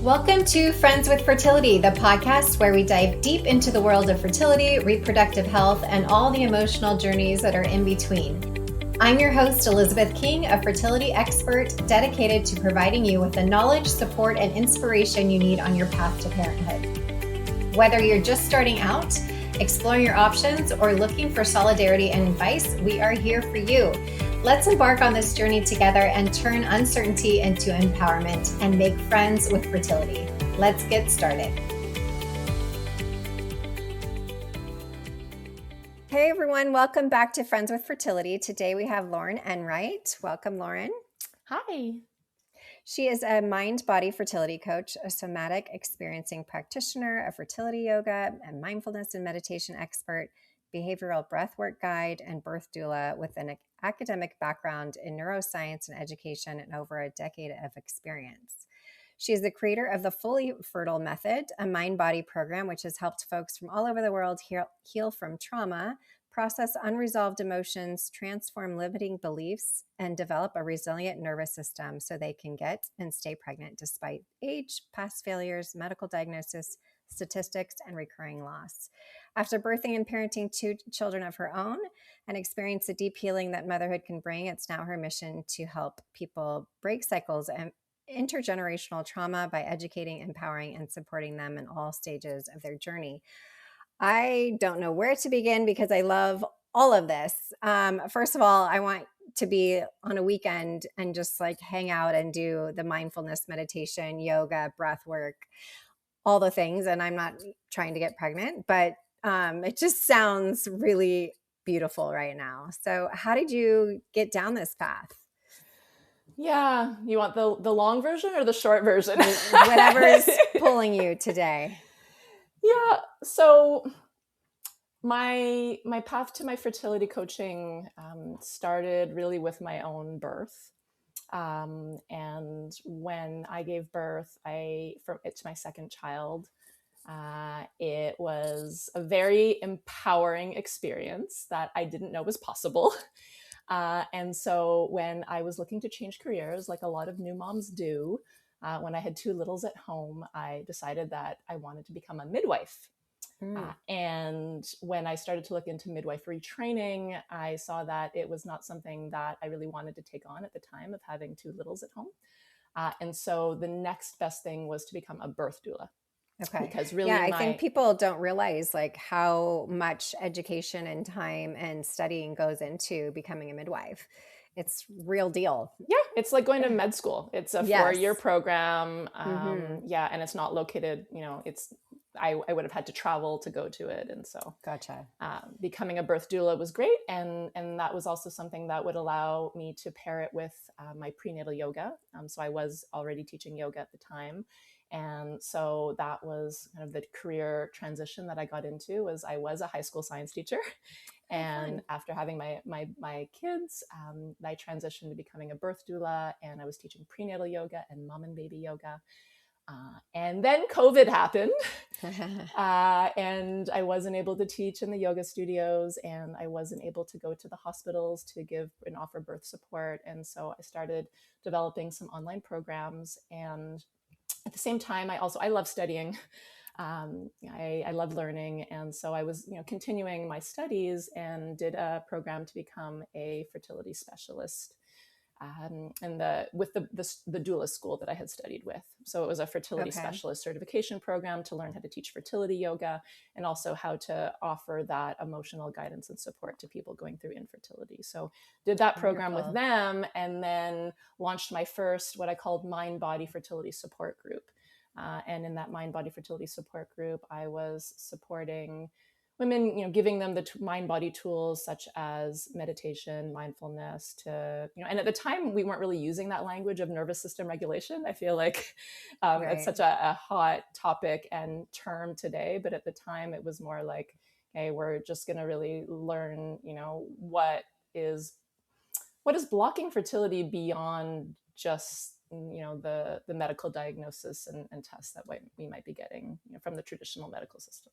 Welcome to Friends with Fertility, the podcast where we dive deep into the world of fertility, reproductive health, and all the emotional journeys that are in between. I'm your host, Elizabeth King, a fertility expert dedicated to providing you with the knowledge, support, and inspiration you need on your path to parenthood. Whether you're just starting out, exploring your options, or looking for solidarity and advice, we are here for you. Let's embark on this journey together and turn uncertainty into empowerment and make friends with fertility. Let's get started. Hey everyone, welcome back to Friends with Fertility. Today we have Lauren Enright. Welcome, Lauren. Hi. She is a mind-body fertility coach, a somatic experiencing practitioner, a fertility yoga and mindfulness and meditation expert, behavioral breathwork guide, and birth doula with an academic background in neuroscience and education and over a decade of experience. She is the creator of the Fully Fertile Method, a mind-body program which has helped folks from all over the world heal from trauma, process unresolved emotions, transform limiting beliefs, and develop a resilient nervous system so they can get and stay pregnant despite age, past failures, medical diagnosis, statistics, and recurring loss. After birthing and parenting 2 children of her own and experience the deep healing that motherhood can bring, it's now her mission to help people break cycles and intergenerational trauma by educating, empowering, and supporting them in all stages of their journey. I don't know where to begin because I love all of this. First of all, I want to be on a weekend and just like hang out and do the mindfulness meditation, yoga, breath work, all the things. And I'm not trying to get pregnant, but it just sounds really beautiful right now. So how did you get down this path? Yeah, you want the long version or the short version? Whatever's pulling you today. Yeah, so my path to my fertility coaching started really with my own birth. And when I gave birth, to my second child, it was a very empowering experience that I didn't know was possible. And so when I was looking to change careers, like a lot of new moms do, when I had 2 littles at home, I decided that I wanted to become a midwife. And when I started to look into midwifery training, I saw that it was not something that I really wanted to take on at the time of having 2 littles at home. And so the next best thing was to become a birth doula. Okay. Because really, I think people don't realize like how much education and time and studying goes into becoming a midwife. It's real deal. Yeah, it's like going to med school. It's a 4-year program. Yeah, and it's not located, I would have had to travel to go to it. And so Gotcha. Becoming a birth doula was great. And that was also something that would allow me to pair it with my prenatal yoga. So I was already teaching yoga at the time. And so that was kind of the career transition that I got into. I was a high school science teacher. And after having my kids, I transitioned to becoming a birth doula, and I was teaching prenatal yoga and mom and baby yoga. And then COVID happened, and I wasn't able to teach in the yoga studios, and I wasn't able to go to the hospitals to give and offer birth support. And so I started developing some online programs. And at the same time, I love studying. I love learning. And so I was, continuing my studies and did a program to become a fertility specialist with the doula school that I had studied with. So it was a fertility specialist certification program to learn how to teach fertility yoga and also how to offer that emotional guidance and support to people going through infertility. So did that program with them, and then launched my first, what I called mind-body fertility support group. And in that mind-body fertility support group, I was supporting women, giving them the mind-body tools such as meditation, mindfulness and at the time we weren't really using that language of nervous system regulation. I feel like it's such a hot topic and term today, but at the time it was more like, hey, we're just going to really learn, what is blocking fertility beyond just the medical diagnosis and tests that we might be getting from the traditional medical system.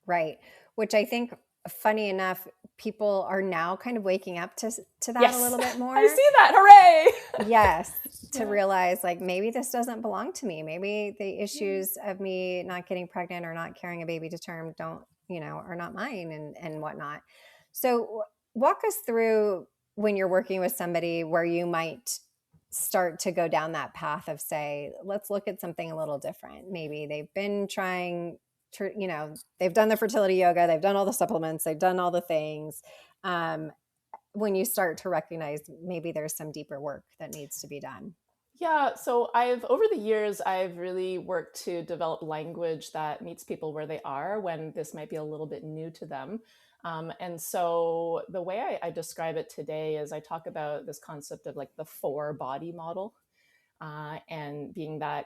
Right. Which I think funny enough, people are now kind of waking up to that a Yes, little bit I more. see that. Hooray! Yes, to Yeah. realize like maybe this doesn't belong to me. Maybe the issues of me not getting pregnant or not carrying a baby to term don't, are not mine and whatnot. So walk us through when you're working with somebody where you might start to go down that path of say, let's look at something a little different. Maybe they've been trying to, they've done the fertility yoga, they've done all the supplements, they've done all the things. When you start to recognize maybe there's some deeper work that needs to be done? Yeah, so over the years, I've really worked to develop language that meets people where they are when this might be a little bit new to them. And so the way I describe it today is I talk about this concept of like the four body model. And being that,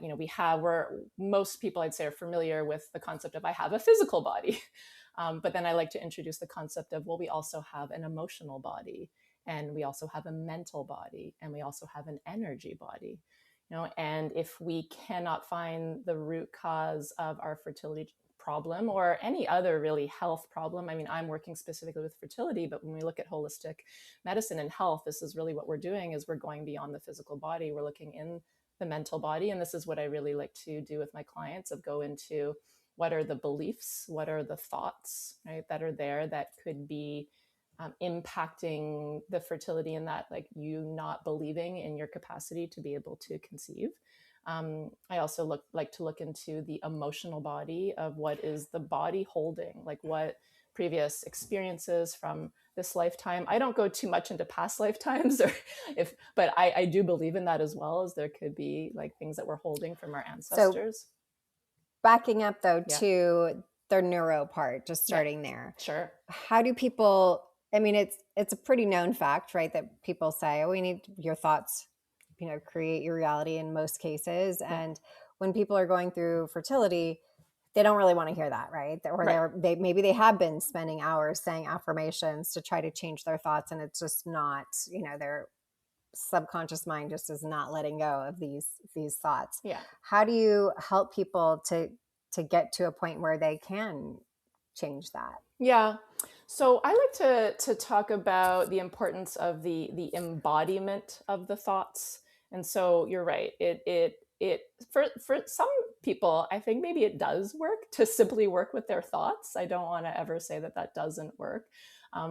most people I'd say are familiar with the concept of I have a physical body. But then I like to introduce the concept of, well, we also have an emotional body, and we also have a mental body, and we also have an energy body. And if we cannot find the root cause of our fertility problem or any other really health problem, I mean, I'm working specifically with fertility, but when we look at holistic medicine and health, this is really what we're doing is we're going beyond the physical body. We're looking in the mental body. And this is what I really like to do with my clients, of go into what are the beliefs, what are the thoughts, right, that are there that could be impacting the fertility, in that like you not believing in your capacity to be able to conceive. I also like to look into the emotional body of what is the body holding, like what previous experiences from this lifetime. I don't go too much into past lifetimes, but I do believe in that as well, as there could be like things that we're holding from our So ancestors. backing up though Yeah. to the neuro part, just Yeah. starting there. Sure. How do people, I mean, it's a pretty known fact, right? That people say, oh, we need your thoughts, create your reality in most cases. Yeah. And when people are going through fertility, they don't really want to hear that, right? Or Right. maybe they have been spending hours saying affirmations to try to change their thoughts, and it's just not, their subconscious mind just is not letting go of these thoughts. Yeah. How do you help people to get to a point where they can change that? Yeah. So I like to talk about the importance of the embodiment of the thoughts. And so you're right. It for some people, I think maybe it does work to simply work with their thoughts. I don't want to ever say that that doesn't work.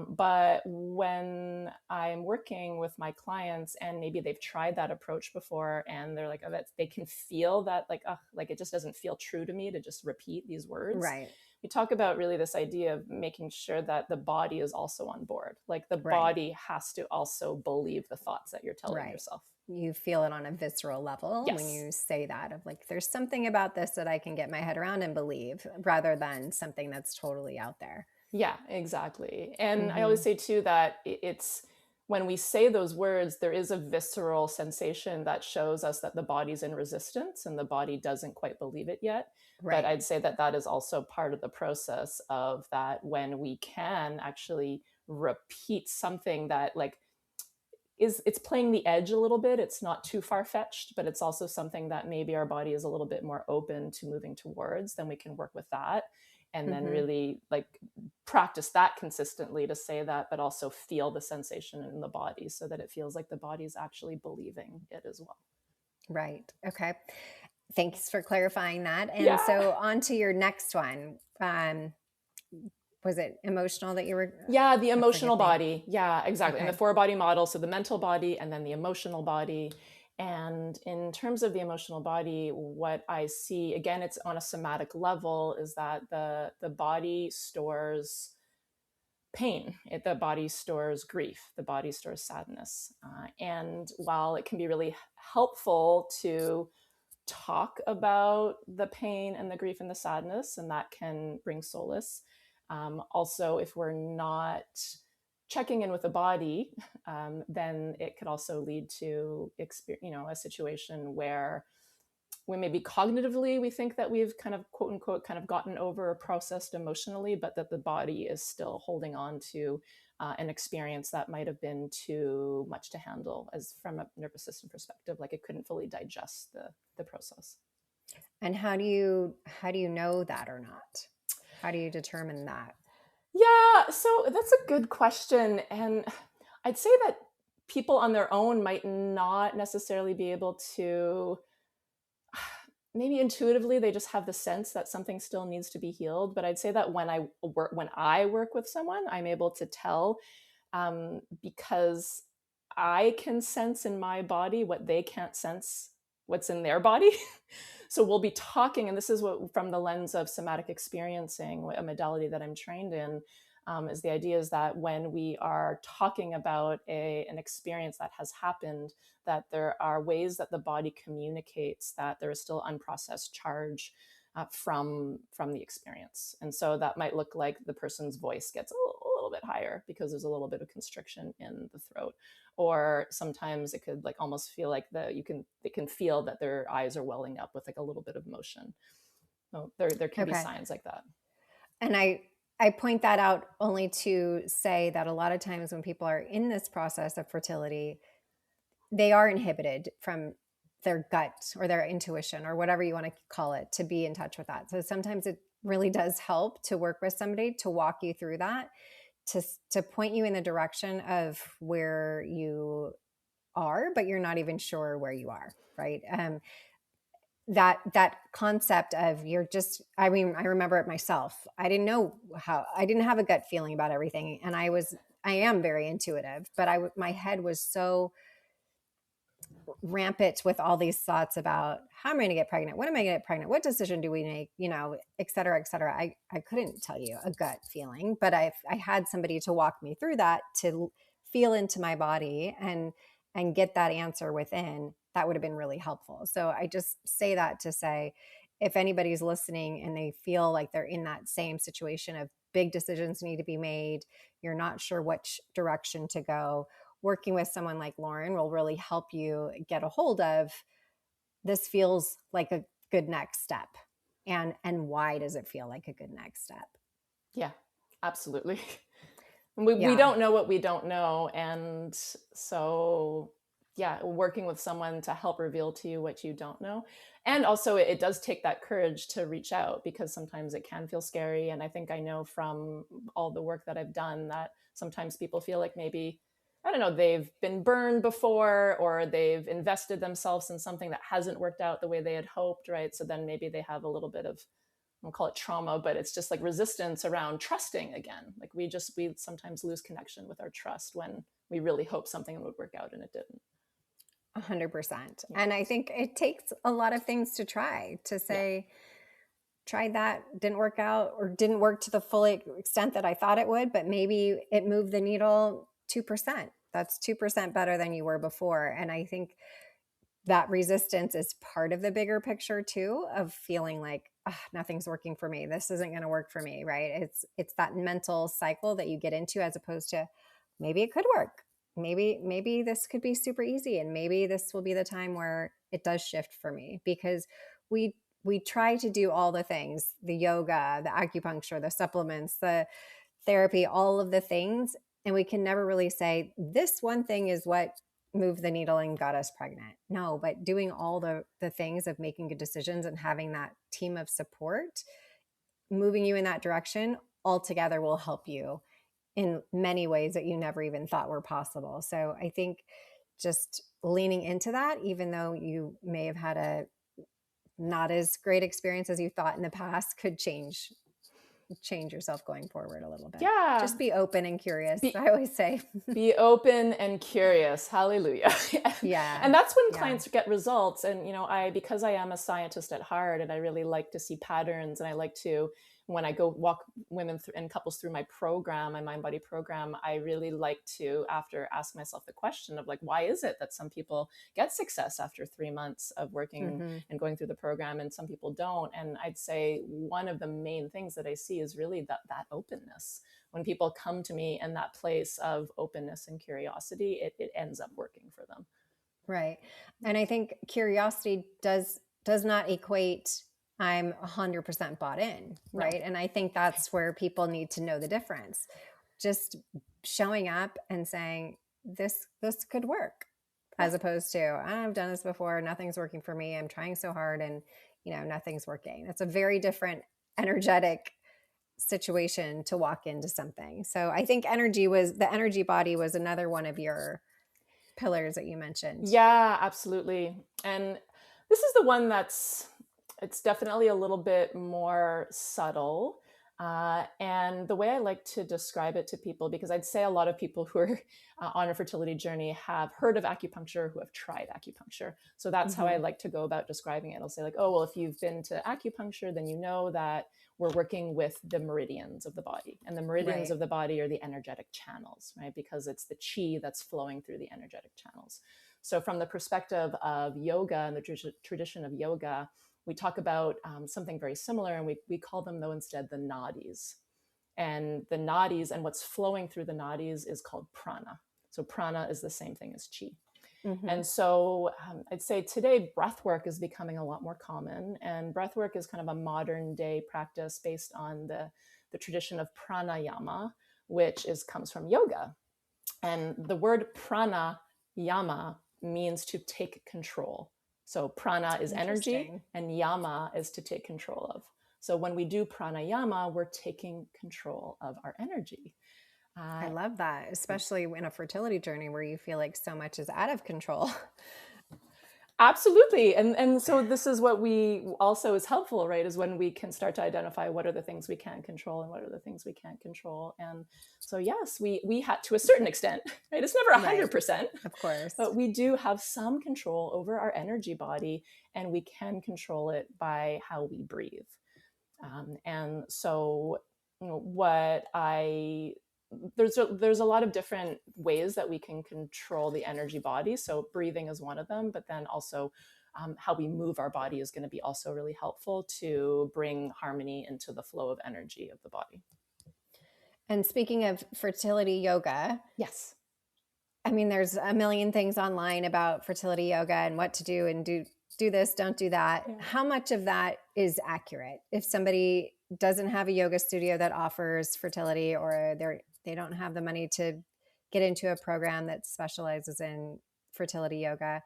But when I'm working with my clients and maybe they've tried that approach before and they're like, oh, they can feel that like it just doesn't feel true to me to just repeat these words. Right. We talk about really this idea of making sure that the body is also on board. Like the Right. body has to also believe the thoughts that you're telling Right. yourself. You feel it on a visceral level when Yes. you say that, of like, there's something about this that I can get my head around and believe, rather than something that's totally out there. Yeah, exactly. And I always Mm-hmm. say too that it's when we say those words, there is a visceral sensation that shows us that the body's in resistance and the body doesn't quite believe it yet. But Right. I'd say that that is also part of the process of that, when we can actually repeat something that like it's playing the edge a little bit. It's not too far-fetched, but it's also something that maybe our body is a little bit more open to moving towards. Then we can work with that, and then Mm-hmm. really like practice that consistently to say that, but also feel the sensation in the body so that it feels like the body's actually believing it as well. Right. Okay. Thanks for clarifying that. And Yeah. so on to your next one. Was it emotional that you were? Yeah, the Oh, emotional forgive me. body. Yeah, exactly. And the Okay. four body model. So the mental body and then the emotional body. And in terms of the emotional body, what I see, again, it's on a somatic level, is that the body stores pain. The body stores grief. The body stores sadness. And while it can be really helpful to talk about the pain and the grief and the sadness, and that can bring solace. Also, if we're not checking in with the body, then it could also lead to a situation where we maybe cognitively we think that we've kind of quote unquote kind of gotten over or processed emotionally, but that the body is still holding on to an experience that might have been too much to handle, as from a nervous system perspective, like it couldn't fully digest the process. And how do you know that or not? How do you determine that? Yeah, so that's a good question. And I'd say that people on their own might not necessarily be able to, maybe intuitively they just have the sense that something still needs to be healed. But I'd say that when I work with someone, I'm able to tell, because I can sense in my body what they can't sense what's in their body. So we'll be talking, and this is what from the lens of somatic experiencing, a modality that I'm trained in, is the idea is that when we are talking about an experience that has happened, that there are ways that the body communicates that there is still unprocessed charge from the experience. And so that might look like the person's voice gets a little bit higher because there's a little bit of constriction in the throat, or sometimes it could like almost feel like they can feel that their eyes are welling up with like a little bit of motion. So there can be Okay. signs like that. And I point that out only to say that a lot of times when people are in this process of fertility, they are inhibited from their gut or their intuition or whatever you want to call it to be in touch with that. So sometimes it really does help to work with somebody to walk you through that, to point you in the direction of where you are, but you're not even sure where you are, right? That concept of you're just, I mean, I remember it myself. I didn't know how, I didn't have a gut feeling about everything, and I am very intuitive, but my head was so rampant with all these thoughts about how am I going to get pregnant? When am I going to get pregnant? What decision do we make? Et cetera, et cetera. I couldn't tell you a gut feeling, but I had somebody to walk me through that, to feel into my body and get that answer within. That would have been really helpful. So I just say that to say, if anybody's listening and they feel like they're in that same situation of big decisions need to be made, you're not sure which direction to go, working with someone like Lauren will really help you get a hold of, this feels like a good next step. And why does it feel like a good next step? Yeah, absolutely. We Yeah. don't know what we don't know. And so, yeah, working with someone to help reveal to you what you don't know. And also, it does take that courage to reach out because sometimes it can feel scary. And I think I know from all the work that I've done that sometimes people feel like maybe, I don't know, they've been burned before or they've invested themselves in something that hasn't worked out the way they had hoped, right? So then maybe they have a little bit of, I'll call it trauma, but it's just like resistance around trusting again. Like we sometimes lose connection with our trust when we really hope something would work out and it didn't. 100%. Yeah. And I think it takes a lot of things to try, to Yeah. say, tried that, didn't work out, or didn't work to the full extent that I thought it would, but maybe it moved the needle 2%. That's 2% better than you were before. And I think that resistance is part of the bigger picture too, of feeling like, nothing's working for me, this isn't going to work for me, right? It's that mental cycle that you get into, as opposed to maybe it could work, maybe this could be super easy, and maybe this will be the time where it does shift for me. Because we try to do all the things, the yoga, the acupuncture, the supplements, the therapy, all of the things, and we can never really say this one thing is what moved the needle and got us pregnant. No, but doing all the things of making good decisions and having that team of support moving you in that direction all together will help you in many ways that you never even thought were possible. So I think just leaning into that, even though you may have had a not as great experience as you thought in the past, could change yourself going forward a little bit. Yeah. Just be open and curious, Be, I always say. be open and curious. Hallelujah. Yeah. And that's when Yeah. clients get results. And, because I am a scientist at heart and I really like to see patterns, and I like to, when I go walk women and couples through my program, my mind body program, I really like to after ask myself the question of like, why is it that some people get success after 3 months of working Mm-hmm. and going through the program and some people don't? And I'd say one of the main things that I see is really that openness. When people come to me in that place of openness and curiosity, it ends up working for them. Right. And I think curiosity does not equate I'm 100% bought in, No. right? And I think that's where people need to know the difference. Just showing up and saying this could work, as opposed to I've done this before, nothing's working for me, I'm trying so hard and nothing's working. That's a very different energetic situation to walk into something. So I think the energy body was another one of your pillars that you mentioned. Yeah, absolutely. And this is the one it's definitely a little bit more subtle. And the way I like to describe it to people, because I'd say a lot of people who are on a fertility journey have heard of acupuncture, who have tried acupuncture. So that's how I Mm-hmm. like to go about describing it. I'll say like, oh, well, if you've been to acupuncture, then you know that we're working with the meridians of the body. And the meridians Right. of the body are the energetic channels, right? Because it's the chi that's flowing through the energetic channels. So from the perspective of yoga and the tradition of yoga, we talk about something very similar, and we call them, though, instead the nadis. And the nadis and what's flowing through the nadis is called prana. So prana is the same thing as chi. Mm-hmm. And so I'd say today breathwork is becoming a lot more common. And breathwork is kind of a modern day practice based on the tradition of pranayama, which comes from yoga. And the word pranayama means to take control. So prana is energy Interesting. and yama is to take control of. So when we do pranayama, we're taking control of our energy. I Uh, love that, especially in a fertility journey where you feel like so much is out of control. Absolutely. And so this is what we also is helpful, right? Is when we can start to identify what are the things we can control and what are the things we can't control. And so, yes, we had to a certain extent, right? It's never Right. 100%, Of course. but we do have some control over our energy body, and we can control it by how we breathe. And so, what I there's a lot of different ways that we can control the energy body. So breathing is one of them, but then also how we move our body is going to be also really helpful to bring harmony into the flow of energy of the body. And speaking of fertility yoga, Yes. I mean, there's a million things online about fertility yoga and what to do and do this, don't do that. Yeah. How much of that is accurate? If somebody doesn't have a yoga studio that offers fertility, or they don't have the money to get into a program that specializes in fertility yoga,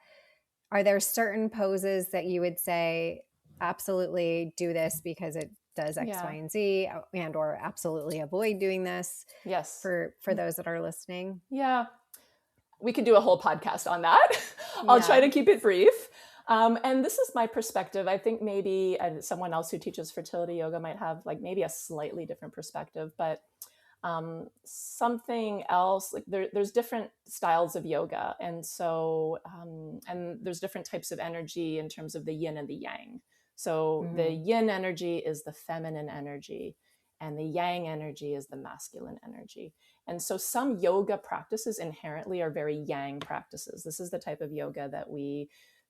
are there certain poses that you would say absolutely do this because it does X, Y, Yeah. and Z, and or absolutely avoid doing this Yes. for those that are listening? Yeah. We could do a whole podcast on that. I'll try Yeah. to keep it brief. And this is my perspective. I think maybe someone else who teaches fertility yoga might have like maybe a slightly different perspective, but something else, like there's different styles of yoga. And so, and there's different types of energy in terms of the yin and the yang. So the Mm-hmm. yin energy is the feminine energy, and the yang energy is the masculine energy. And so some yoga practices inherently are very yang practices. This is the type of yoga that we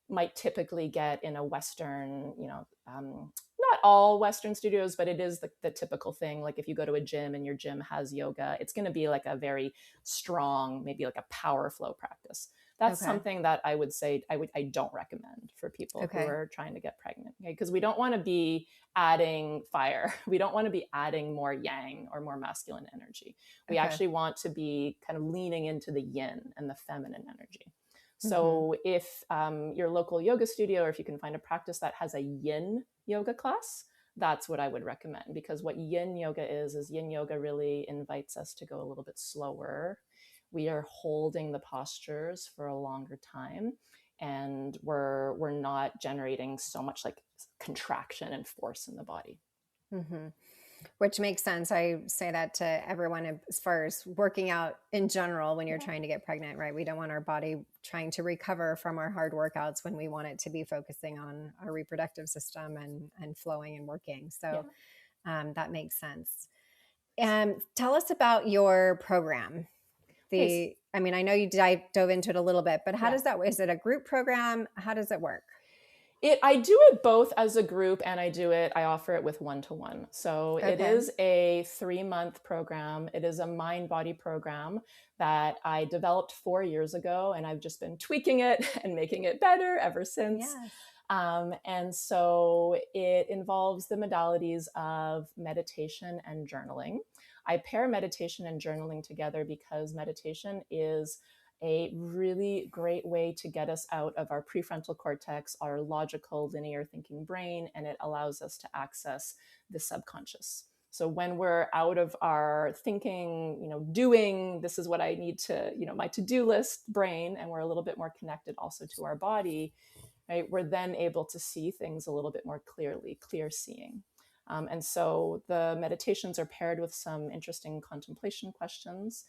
might typically get in a Western, not all Western studios, but it is the typical thing. Like if you go to a gym and your gym has yoga, it's going to be like a very strong, maybe like a power flow practice. That's Okay. something that I would say I don't recommend for people who Okay. are trying to get pregnant, because we don't want to be adding fire. We don't want to be adding more yang or more masculine energy. We Okay. actually want to be kind of leaning into the yin and the feminine energy. Mm-hmm. So if your local yoga studio, or if you can find a practice that has a yin yoga class, that's what I would recommend. Because what yin yoga is yin yoga really invites us to go a little bit slower. We are holding the postures for a longer time, and we're not generating so much like contraction and force in the body. Mm-hmm. Which makes sense. I say that to everyone as far as working out in general when you're Yeah. trying to get pregnant, right? We don't want our body trying to recover from our hard workouts when we want it to be focusing on our reproductive system and flowing and working. So Yeah. that makes sense. And tell us about your program. Okay. I mean, I know you dove into it a little bit, but how Yeah. does that, is it a group program? How does it work? I do it both as a group, and I offer it with one-to-one. So it Okay. is a 3-month program. It is a mind body program that I developed 4 years ago, and I've just been tweaking it and making it better ever since. Yes. And so it involves the modalities of meditation and journaling. I pair meditation and journaling together because meditation is a really great way to get us out of our prefrontal cortex, our logical, linear thinking brain, and it allows us to access the subconscious. So when we're out of our thinking, doing, this is what I need to, my to-do list brain, and we're a little bit more connected also to our body, right? We're then able to see things a little bit more clearly, clear seeing. And so the meditations are paired with some interesting contemplation questions,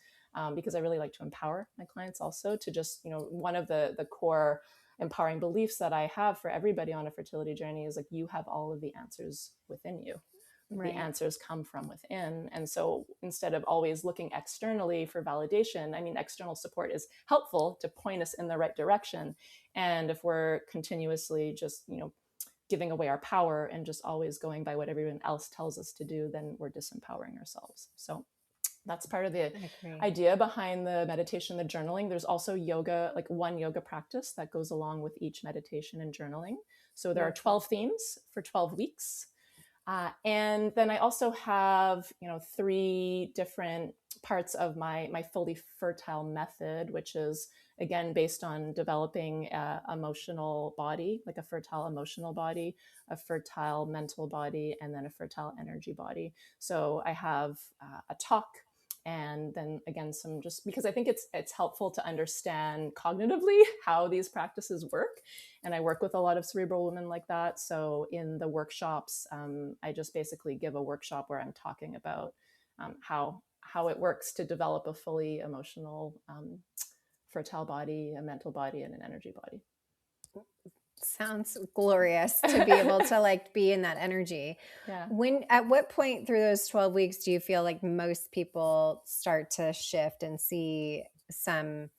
because I really like to empower my clients also to just, one of the core empowering beliefs that I have for everybody on a fertility journey is like, you have all of the answers within you. Like the answers come from within. And so instead of always looking externally for validation, I mean, external support is helpful to point us in the right direction. And if we're continuously just, giving away our power and just always going by what everyone else tells us to do, then we're disempowering ourselves. So that's part of the idea behind the meditation, the journaling. There's also yoga, like one yoga practice that goes along with each meditation and journaling. So there are 12 themes for 12 weeks. And then I also have, 3 different parts of my fully fertile method, which is again based on developing an emotional body, like a fertile emotional body, a fertile mental body, and then a fertile energy body. So I have a talk, and then again some, just because I think it's helpful to understand cognitively how these practices work, and I work with a lot of cerebral women like that. So in the workshops, I just basically give a workshop where I'm talking about how it works to develop a fully emotional fertile body, a mental body, and an energy body. Sounds glorious to be able to like be in that energy. Yeah. At what point through those 12 weeks do you feel like most people start to shift and see some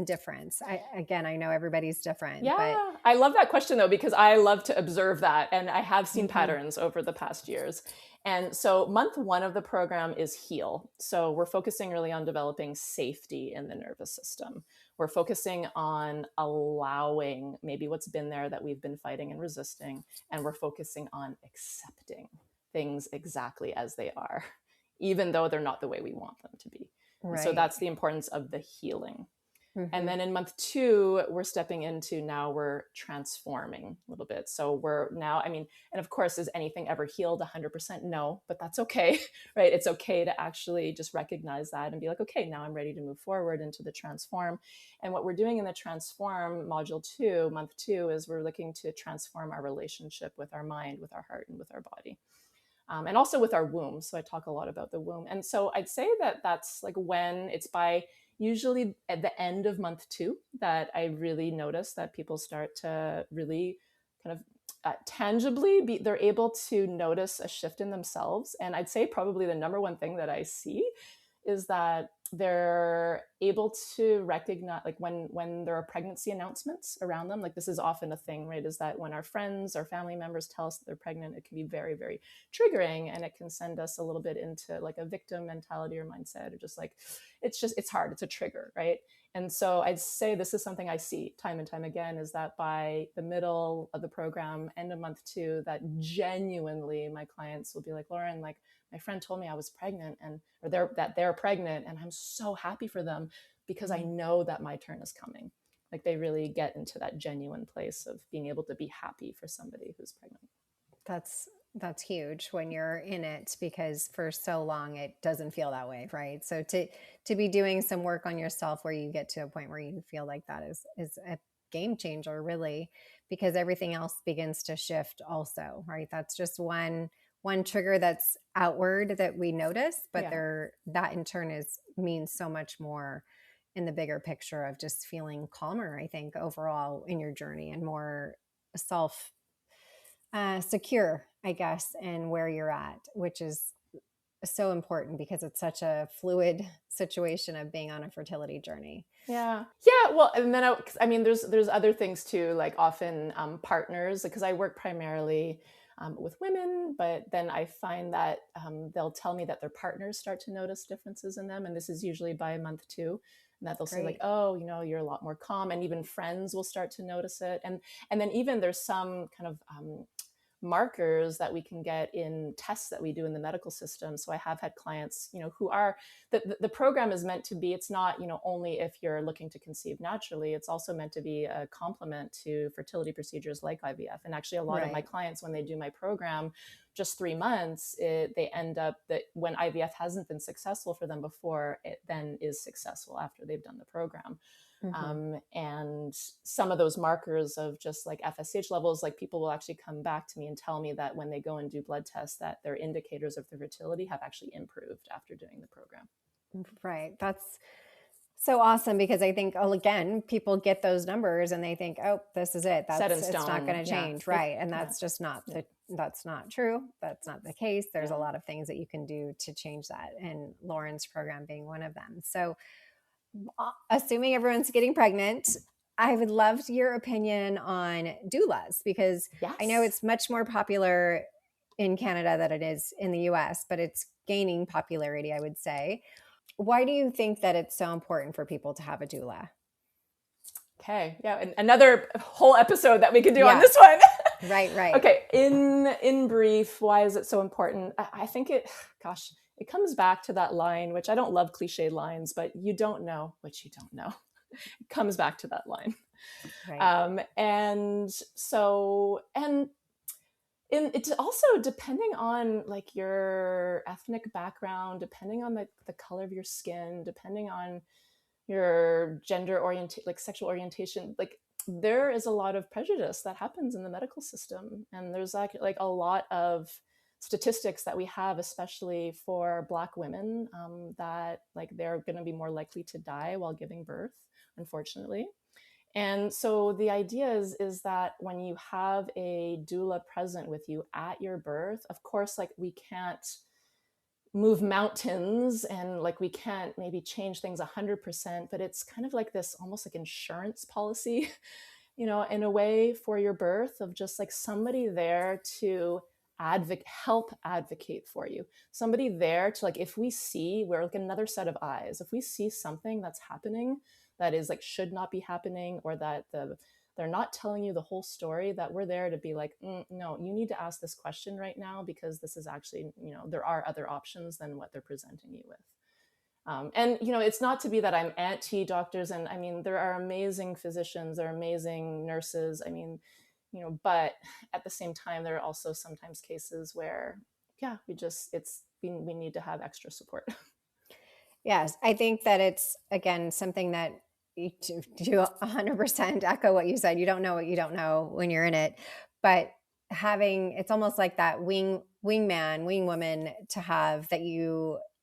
difference? I know everybody's different. Yeah, but I love that question though, because I love to observe that, and I have seen patterns over the past years. And so month 1 of the program is heal. So we're focusing really on developing safety in the nervous system. We're focusing on allowing maybe what's been there that we've been fighting and resisting, and we're focusing on accepting things exactly as they are, even though they're not the way we want them to be. So that's the importance of the healing. And then in month 2, we're stepping into, now we're transforming a little bit. So we're now, and of course, is anything ever healed 100%? No, but that's okay, right? It's okay to actually just recognize that and be like, okay, now I'm ready to move forward into the transform. And what we're doing in the transform module 2, month 2, is we're looking to transform our relationship with our mind, with our heart, and with our body. And also with our womb. So I talk a lot about the womb. And so I'd say that that's like when it's by usually at the end of month 2 that I really notice that people start to really kind of tangibly they're able to notice a shift in themselves. And I'd say probably the number one thing that I see is that they're able to recognize, like when there are pregnancy announcements around them, like this is often a thing, right? Is that when our friends or family members tell us that they're pregnant, it can be very, very triggering, and it can send us a little bit into like a victim mentality or mindset, or just like, it's hard, it's a trigger, right? And so I'd say this is something I see time and time again, is that by the middle of the program, end of month 2, that genuinely my clients will be like, Lauren, like my friend told me I was pregnant, or they're pregnant, and I'm so happy for them because I know that my turn is coming. Like they really get into that genuine place of being able to be happy for somebody who's pregnant. That's huge when you're in it, because for so long it doesn't feel that way, right? So to be doing some work on yourself where you get to a point where you feel like that is a game changer, really, because everything else begins to shift also, right? That's just one trigger that's outward that we notice, but that in turn means so much more in the bigger picture of just feeling calmer, I think, overall in your journey, and more self secure, I guess, in where you're at, which is so important because it's such a fluid situation of being on a fertility journey. Yeah. Well, and then there's other things too, like often partners, because I work primarily with women, but then I find that they'll tell me that their partners start to notice differences in them, and this is usually by month 2. And that they'll say like, oh, you're a lot more calm, and even friends will start to notice it. And then even there's some kind of markers that we can get in tests that we do in the medical system. So I have had clients, who are, the program is meant to be, it's not, only if you're looking to conceive naturally, it's also meant to be a complement to fertility procedures like IVF. And actually a lot of my clients, when they do my program, just 3 months, they end up that when IVF hasn't been successful for them before, it then is successful after they've done the program. And some of those markers of just like FSH levels, like people will actually come back to me and tell me that when they go and do blood tests, that their indicators of their fertility have actually improved after doing the program. Right. That's so awesome, because I think, again, people get those numbers and they think, oh, this is it. Set in It's stone. not going to change. Right. And that's just not that's not true. That's not the case. There's a lot of things that you can do to change that. And Lauren's program being one of them. So assuming everyone's getting pregnant, I would love your opinion on doulas, because I know it's much more popular in Canada than it is in the US, but it's gaining popularity, I would say. Why do you think that it's so important for people to have a doula? Okay. Yeah. And another whole episode that we could do on this one. Right. Okay. In brief, why is it so important? I think it comes back to that line, which I don't love cliche lines, but you don't know what you don't know. It comes back to that line. Right. It's also depending on like your ethnic background, depending on the color of your skin, depending on your gender orientation, like sexual orientation, like there is a lot of prejudice that happens in the medical system. And there's like a lot of statistics that we have, especially for Black women, that like they're going to be more likely to die while giving birth, unfortunately. And so the idea is that when you have a doula present with you at your birth, of course, like we can't move mountains and like we can't maybe change things 100%, but it's kind of like this almost like insurance policy, in a way for your birth, of just like somebody there to help advocate for you, somebody there to like, if we see, we're like another set of eyes, if we see something that's happening that is like should not be happening, or that they're not telling you the whole story, that we're there to be like, no, you need to ask this question right now, because this is actually, there are other options than what they're presenting you with. And, it's not to be that I'm anti-doctors. And I mean, there are amazing physicians, there are amazing nurses. I mean, but at the same time, there are also sometimes cases where, we need to have extra support. Yes. I think that it's, again, something that you do 100% echo what you said. You don't know what you don't know when you're in it, but it's almost like that wingman, wingwoman to have, that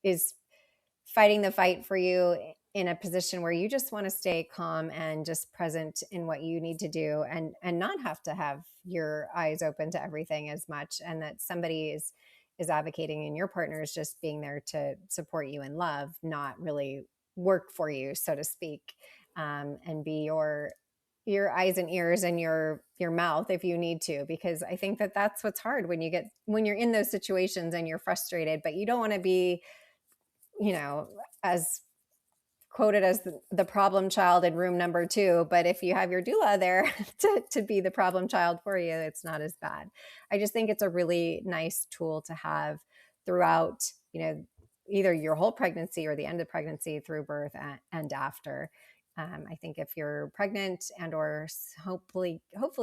is fighting the fight for you in a position where you just want to stay calm and just present in what you need to do, and not have to have your eyes open to everything as much. And that somebody is advocating, and your partner is just being there to support you in love, not really work for you, so to speak, and be your eyes and ears and your mouth if you need to. Because I think that that's what's hard when you're in those situations and you're frustrated, but you don't want to be, as quoted as the problem child in room number 2. But if you have your doula there to be the problem child for you, it's not as bad. I just think it's a really nice tool to have throughout, either your whole pregnancy or the end of pregnancy, through birth and after. I think if you're pregnant and or hopefully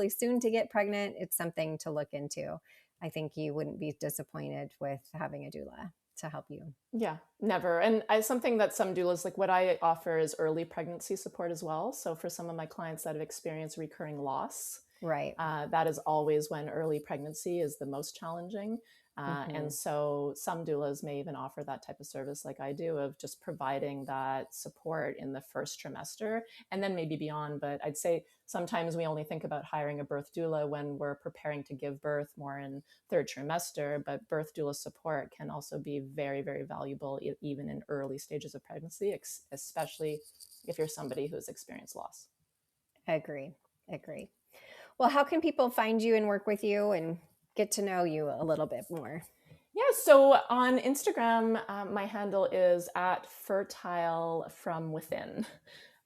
soon to get pregnant, it's something to look into. I think you wouldn't be disappointed with having a doula to help you. Yeah, never. And something that some doulas, like what I offer is early pregnancy support as well. So for some of my clients that have experienced recurring loss, right, that is always when early pregnancy is the most challenging. And so some doulas may even offer that type of service like I do, of just providing that support in the first trimester and then maybe beyond. But I'd say sometimes we only think about hiring a birth doula when we're preparing to give birth more in third trimester, but birth doula support can also be very, very valuable even in early stages of pregnancy, especially if you're somebody who's experienced loss. Agree. Well, how can people find you and work with you and get to know you a little bit more? Yeah, so on Instagram, my handle is @fertilefromwithin.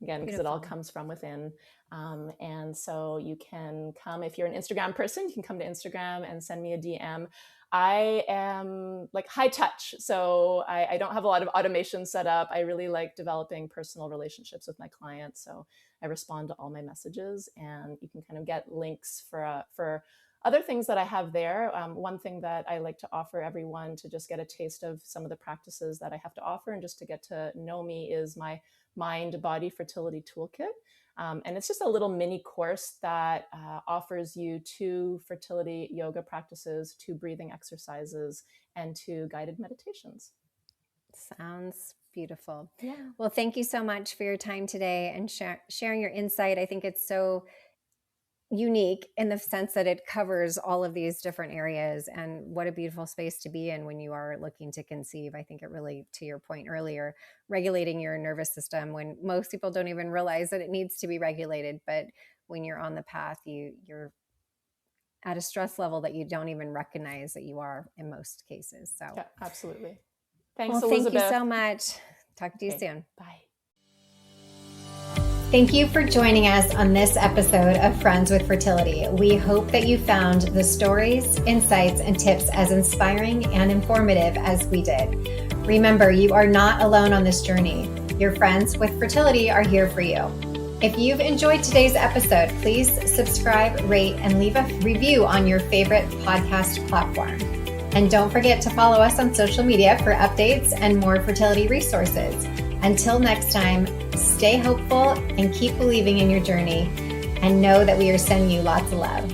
Again, because it all comes from within. And so you can come, if you're an Instagram person, you can come to Instagram and send me a DM. I am like high touch, so I don't have a lot of automation set up. I really like developing personal relationships with my clients. So I respond to all my messages, and you can kind of get links for other things that I have there. One thing that I like to offer everyone to just get a taste of some of the practices that I have to offer and just to get to know me is my Mind Body Fertility Toolkit. And it's just a little mini course that offers you 2 fertility yoga practices, 2 breathing exercises, and 2 guided meditations. Sounds beautiful. Yeah. Well, thank you so much for your time today and sharing your insight. I think it's so unique in the sense that it covers all of these different areas, and what a beautiful space to be in when you are looking to conceive. I think it really, to your point earlier, regulating your nervous system when most people don't even realize that it needs to be regulated. But when you're on the path, you're at a stress level that you don't even recognize that you are in most cases. So yeah, absolutely. Thanks, well, Elizabeth. thank you so much. Talk to you soon. Bye. Thank you for joining us on this episode of Friends with Fertility. We hope that you found the stories, insights, and tips as inspiring and informative as we did. Remember, you are not alone on this journey. Your friends with fertility are here for you. If you've enjoyed today's episode, please subscribe, rate, and leave a review on your favorite podcast platform. And don't forget to follow us on social media for updates and more fertility resources. Until next time, stay hopeful and keep believing in your journey, and know that we are sending you lots of love.